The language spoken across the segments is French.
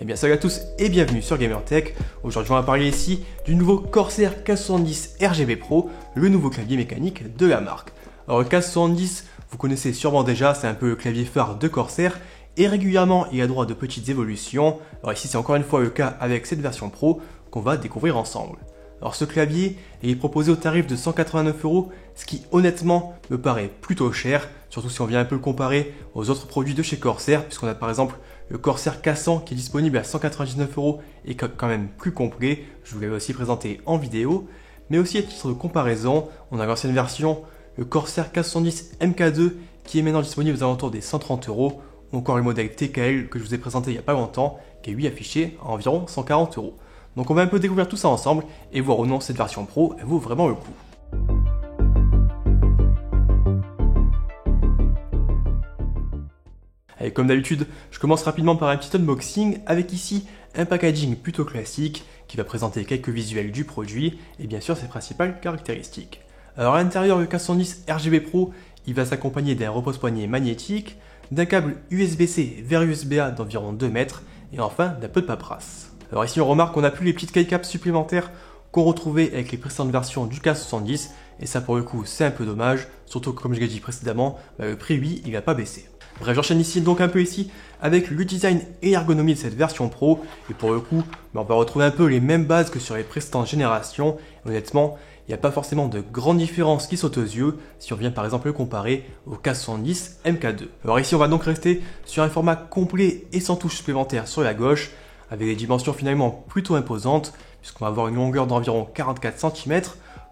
Eh bien salut à tous et bienvenue sur GamerTech. Aujourd'hui on va parler ici du nouveau Corsair 1570 RGB Pro, le nouveau clavier mécanique de la marque. Alors le 1570, vous connaissez sûrement déjà, c'est un peu le clavier phare de Corsair et régulièrement il a droit de petites évolutions. Alors ici c'est encore une fois le cas avec cette version Pro qu'on va découvrir ensemble. Alors ce clavier est proposé au tarif de 189€, ce qui honnêtement me paraît plutôt cher, surtout si on vient un peu le comparer aux autres produits de chez Corsair, puisqu'on a par exemple le Corsair K100 qui est disponible à 199€ et quand même plus complet, je vous l'avais aussi présenté en vidéo, mais aussi à titre de comparaison, on a l'ancienne version, le Corsair K110 MK2 qui est maintenant disponible aux alentours des 130€, ou encore le modèle TKL que je vous ai présenté il n'y a pas longtemps, qui est lui affiché à environ 140€. Donc on va un peu découvrir tout ça ensemble et voir ou non cette version Pro, elle vaut vraiment le coup. Allez, comme d'habitude, je commence rapidement par un petit unboxing avec ici un packaging plutôt classique qui va présenter quelques visuels du produit et bien sûr ses principales caractéristiques. Alors à l'intérieur, le 1510 RGB Pro, il va s'accompagner d'un repose-poignet magnétique, d'un câble USB-C vers USB-A d'environ 2 mètres et enfin d'un peu de paperasse. Alors ici on remarque qu'on n'a plus les petites keycaps supplémentaires qu'on retrouvait avec les précédentes versions du 1570 et ça pour le coup c'est un peu dommage, surtout que comme je l'ai dit précédemment, le prix lui il n'a pas baissé. Bref, j'enchaîne ici donc un peu ici avec le design et l'ergonomie de cette version Pro et pour le coup on va retrouver un peu les mêmes bases que sur les précédentes générations. Honnêtement, il n'y a pas forcément de grandes différences qui sautent aux yeux si on vient par exemple le comparer au 1510 MK2. Alors ici on va donc rester sur un format complet et sans touche supplémentaire sur la gauche, avec des dimensions finalement plutôt imposantes, puisqu'on va avoir une longueur d'environ 44 cm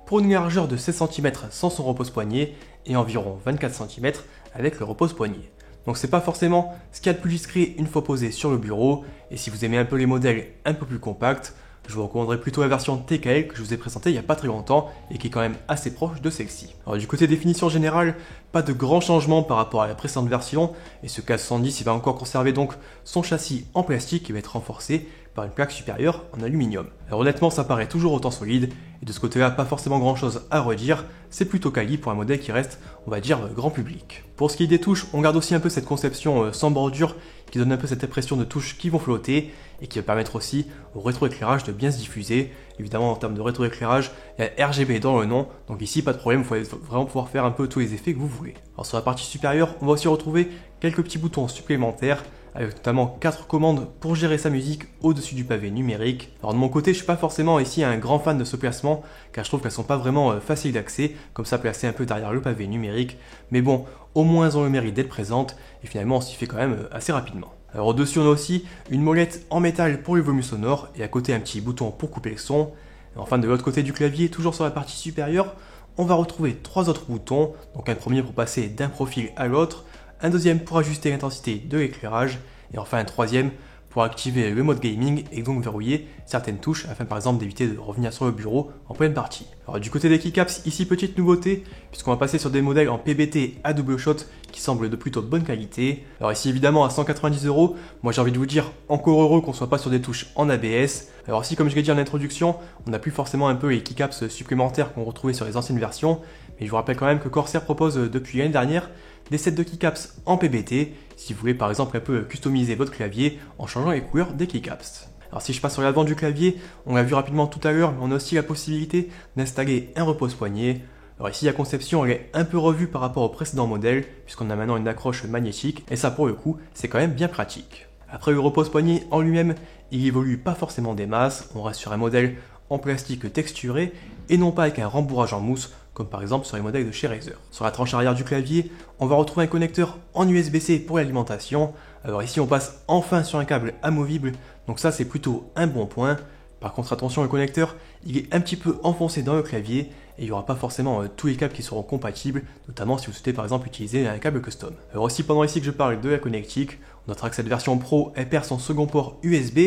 pour une largeur de 16 cm sans son repose-poignet et environ 24 cm avec le repose-poignet. Donc c'est pas forcément ce qu'il y a de plus discret une fois posé sur le bureau, et si vous aimez un peu les modèles un peu plus compacts, je vous recommanderais plutôt la version TKL que je vous ai présentée il n'y a pas très longtemps et qui est quand même assez proche de celle-ci. Alors du côté définition générale, pas de grands changements par rapport à la précédente version et ce 1510 il va encore conserver donc son châssis en plastique qui va être renforcé par une plaque supérieure en aluminium. Alors honnêtement ça paraît toujours autant solide et de ce côté là pas forcément grand chose à redire, c'est plutôt quali pour un modèle qui reste on va dire grand public. Pour ce qui est des touches, on garde aussi un peu cette conception sans bordure qui donne un peu cette impression de touches qui vont flotter et qui va permettre aussi au rétroéclairage de bien se diffuser. Évidemment en termes de rétroéclairage, il y a RGB dans le nom, donc ici pas de problème, vous allez vraiment pouvoir faire un peu tous les effets que vous voulez. Alors sur la partie supérieure, on va aussi retrouver quelques petits boutons supplémentaires avec notamment 4 commandes pour gérer sa musique au-dessus du pavé numérique. Alors de mon côté, je suis pas forcément ici un grand fan de ce placement car je trouve qu'elles sont pas vraiment faciles d'accès, comme ça placées un peu derrière le pavé numérique, mais bon, au moins elles ont le mérite d'être présentes et finalement on s'y fait quand même assez rapidement. Alors au-dessus on a aussi une molette en métal pour le volume sonore et à côté un petit bouton pour couper le son. Et enfin de l'autre côté du clavier, toujours sur la partie supérieure, on va retrouver 3 autres boutons, donc un premier pour passer d'un profil à l'autre, un deuxième pour ajuster l'intensité de l'éclairage et enfin un troisième pour activer le mode gaming et donc verrouiller certaines touches afin par exemple d'éviter de revenir sur le bureau en pleine partie. Alors du côté des keycaps, ici petite nouveauté puisqu'on va passer sur des modèles en PBT à double shot qui semblent de plutôt bonne qualité. Alors ici évidemment à 190€, moi j'ai envie de vous dire encore heureux qu'on soit pas sur des touches en ABS. Alors ici comme je l'ai dit en introduction, on n'a plus forcément un peu les keycaps supplémentaires qu'on retrouvait sur les anciennes versions, mais je vous rappelle quand même que Corsair propose depuis l'année dernière des sets de keycaps en PBT si vous voulez par exemple un peu customiser votre clavier en changeant les couleurs des keycaps. Alors si je passe sur l'avant du clavier, on l'a vu rapidement tout à l'heure, mais on a aussi la possibilité d'installer un repose-poignet. Alors ici la conception elle est un peu revue par rapport au précédent modèle puisqu'on a maintenant une accroche magnétique et ça pour le coup c'est quand même bien pratique. Après le repose-poignet en lui-même, il évolue pas forcément des masses, on reste sur un modèle en plastique texturé et non pas avec un rembourrage en mousse comme par exemple sur les modèles de chez Razer. Sur la tranche arrière du clavier, on va retrouver un connecteur en USB-C pour l'alimentation. Alors ici on passe enfin sur un câble amovible, donc ça c'est plutôt un bon point. Par contre attention, le connecteur il est un petit peu enfoncé dans le clavier et il n'y aura pas forcément tous les câbles qui seront compatibles, notamment si vous souhaitez par exemple utiliser un câble custom. Alors aussi pendant ici que je parle de la connectique, on notera que cette version Pro elle perd son second port USB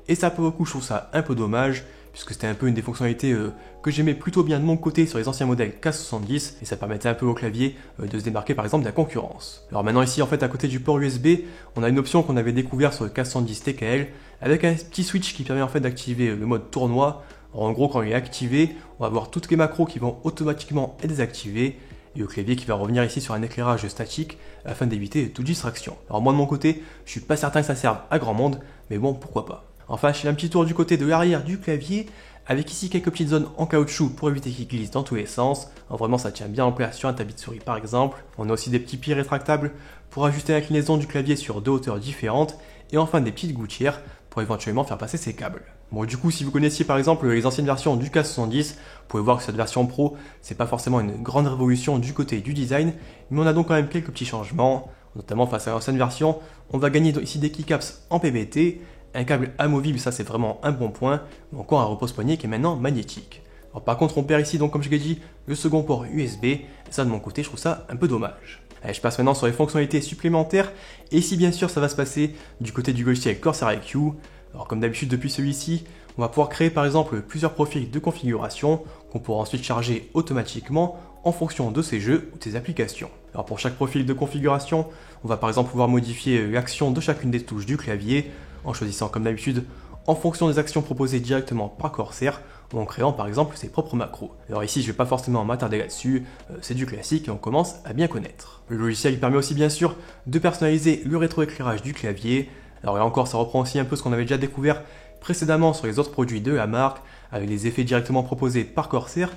et ça pour le coup je trouve ça un peu dommage puisque c'était un peu une des fonctionnalités que j'aimais plutôt bien de mon côté sur les anciens modèles K70 et ça permettait un peu au clavier de se démarquer par exemple de la concurrence. Alors maintenant ici en fait à côté du port USB, on a une option qu'on avait découvert sur le K110 TKL avec un petit switch qui permet en fait d'activer le mode tournoi. Alors, en gros quand il est activé, on va voir toutes les macros qui vont automatiquement être désactivées et le clavier qui va revenir ici sur un éclairage statique afin d'éviter toute distraction. Alors moi de mon côté, je suis pas certain que ça serve à grand monde, mais bon, pourquoi pas. Enfin, je fais un petit tour du côté de l'arrière du clavier, avec ici quelques petites zones en caoutchouc pour éviter qu'il glisse dans tous les sens. Alors vraiment, ça tient bien en place sur un tapis de souris par exemple. On a aussi des petits pieds rétractables pour ajuster l'inclinaison du clavier sur deux hauteurs différentes, et enfin des petites gouttières pour éventuellement faire passer ses câbles. Bon, du coup, si vous connaissiez par exemple les anciennes versions du K70, vous pouvez voir que cette version Pro, c'est pas forcément une grande révolution du côté du design, mais on a donc quand même quelques petits changements, notamment face à l'ancienne version. On va gagner ici des keycaps en PBT, un câble amovible, ça c'est vraiment un bon point, ou encore un repose-poignet qui est maintenant magnétique. Alors, par contre, on perd ici, donc comme je l'ai dit, le second port USB, et ça de mon côté, je trouve ça un peu dommage. Allez, je passe maintenant sur les fonctionnalités supplémentaires, et ici bien sûr ça va se passer du côté du logiciel Corsair IQ. Alors comme d'habitude depuis celui-ci, on va pouvoir créer par exemple plusieurs profils de configuration qu'on pourra ensuite charger automatiquement en fonction de ces jeux ou de ces applications. Alors pour chaque profil de configuration, on va par exemple pouvoir modifier l'action de chacune des touches du clavier en choisissant comme d'habitude en fonction des actions proposées directement par Corsair ou en créant par exemple ses propres macros. Alors ici je ne vais pas forcément m'attarder là-dessus, c'est du classique et on commence à bien connaître. Le logiciel il permet aussi bien sûr de personnaliser le rétroéclairage du clavier. Alors là encore ça reprend aussi un peu ce qu'on avait déjà découvert précédemment sur les autres produits de la marque, avec les effets directement proposés par Corsair,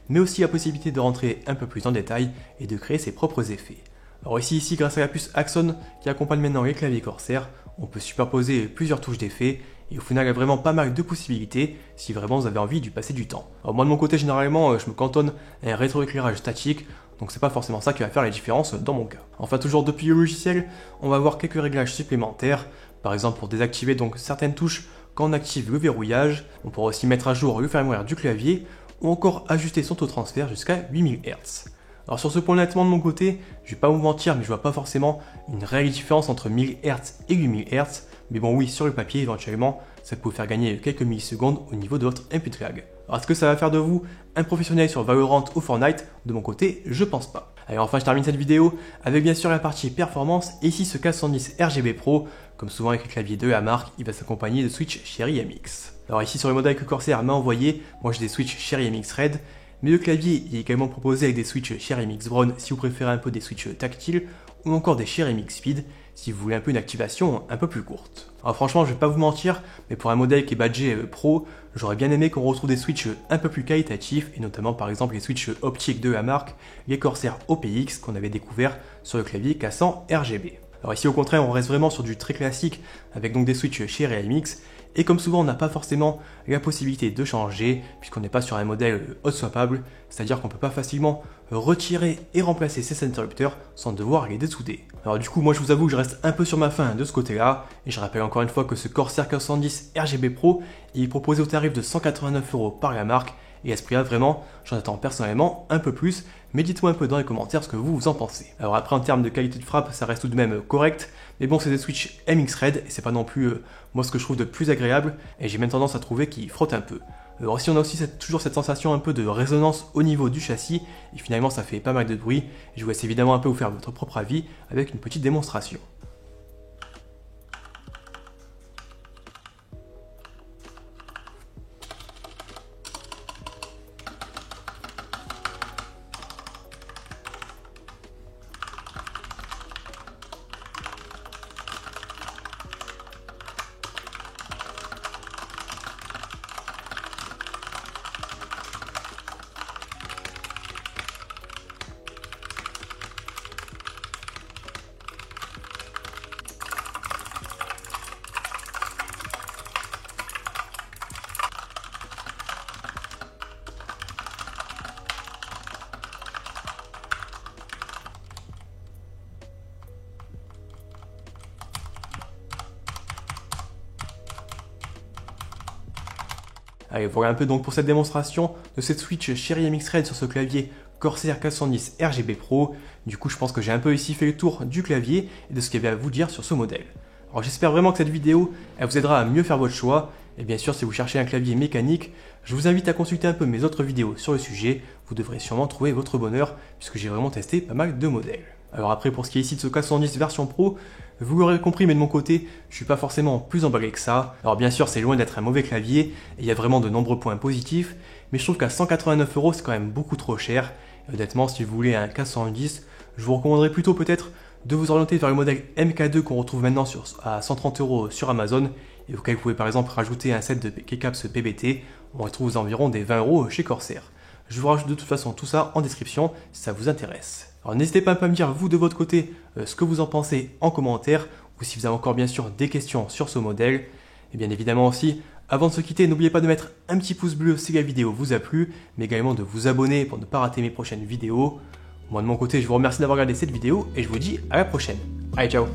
mais aussi la possibilité de rentrer un peu plus en détail et de créer ses propres effets. Alors ici, grâce à la puce Axon qui accompagne maintenant les claviers Corsair, on peut superposer plusieurs touches d'effets, et au final il y a vraiment pas mal de possibilités si vraiment vous avez envie d'y passer du temps. Alors moi de mon côté généralement je me cantonne à un rétroéclairage statique, donc c'est pas forcément ça qui va faire la différence dans mon cas. Enfin toujours depuis le logiciel, on va avoir quelques réglages supplémentaires, par exemple pour désactiver donc certaines touches quand on active le verrouillage, on pourra aussi mettre à jour le firmware du clavier, ou encore ajuster son taux de transfert jusqu'à 8000 Hz. Alors sur ce point honnêtement de mon côté, je vais pas vous mentir mais je vois pas forcément une réelle différence entre 1000 Hz et 8000 Hz, mais bon oui sur le papier éventuellement ça peut vous faire gagner quelques millisecondes au niveau de votre input lag. Alors est-ce que ça va faire de vous un professionnel sur Valorant ou Fortnite? De mon côté je pense pas. Allez enfin je termine cette vidéo avec bien sûr la partie performance, et ici ce K110 RGB Pro, comme souvent avec le clavier de la marque, il va s'accompagner de Switch Cherry MX. Alors ici sur le modèle que Corsair m'a envoyé, moi j'ai des Switch Cherry MX Red, mais le clavier est également proposé avec des Switch Cherry MX Brown si vous préférez un peu des Switch tactiles, ou encore des Cherry MX Speed si vous voulez un peu une activation un peu plus courte. Alors franchement je vais pas vous mentir, mais pour un modèle qui est badgé Pro, j'aurais bien aimé qu'on retrouve des Switch un peu plus qualitatifs, et notamment par exemple les Switch optiques de la marque, les Corsair OPX qu'on avait découvert sur le clavier K100 RGB. Alors ici au contraire on reste vraiment sur du très classique avec donc des Switch Cherry MX, et comme souvent on n'a pas forcément la possibilité de changer puisqu'on n'est pas sur un modèle hot swappable, c'est-à-dire qu'on ne peut pas facilement retirer et remplacer ces interrupteurs sans devoir les dessouder. Alors du coup moi je vous avoue que je reste un peu sur ma faim de ce côté-là, et je rappelle encore une fois que ce Corsair K110 RGB Pro est proposé au tarif de 189 € par la marque, et à ce prix-là, vraiment, j'en attends personnellement un peu plus, mais dites-moi un peu dans les commentaires ce que vous en pensez. Alors après, en termes de qualité de frappe, ça reste tout de même correct, mais bon, c'est des Switch MX Red, et c'est pas non plus, moi, ce que je trouve de plus agréable, et j'ai même tendance à trouver qu'ils frottent un peu. Alors ici, on a aussi toujours cette sensation un peu de résonance au niveau du châssis, et finalement, ça fait pas mal de bruit, et je vous laisse évidemment un peu vous faire votre propre avis avec une petite démonstration. Allez, voilà un peu donc pour cette démonstration de cette Switch Cherry MX Red sur ce clavier Corsair K110 RGB Pro. Du coup, je pense que j'ai un peu ici fait le tour du clavier et de ce qu'il y avait à vous dire sur ce modèle. Alors j'espère vraiment que cette vidéo elle vous aidera à mieux faire votre choix. Et bien sûr, si vous cherchez un clavier mécanique, je vous invite à consulter un peu mes autres vidéos sur le sujet. Vous devrez sûrement trouver votre bonheur puisque j'ai vraiment testé pas mal de modèles. Alors après, pour ce qui est ici de ce K110 version Pro, vous l'aurez compris, mais de mon côté, je suis pas forcément plus emballé que ça. Alors bien sûr, c'est loin d'être un mauvais clavier, et il y a vraiment de nombreux points positifs, mais je trouve qu'à 189 €, c'est quand même beaucoup trop cher. Et honnêtement, si vous voulez un K110, je vous recommanderais plutôt peut-être de vous orienter vers le modèle MK2 qu'on retrouve maintenant à 130 € sur Amazon, et auquel vous pouvez par exemple rajouter un set de keycaps PBT, on retrouve aux environs des 20 € chez Corsair. Je vous rajoute de toute façon tout ça en description si ça vous intéresse. Alors n'hésitez pas à me dire vous de votre côté ce que vous en pensez en commentaire, ou si vous avez encore bien sûr des questions sur ce modèle. Et bien évidemment aussi, avant de se quitter, n'oubliez pas de mettre un petit pouce bleu si la vidéo vous a plu, mais également de vous abonner pour ne pas rater mes prochaines vidéos. Moi de mon côté, je vous remercie d'avoir regardé cette vidéo et je vous dis à la prochaine. Allez, ciao!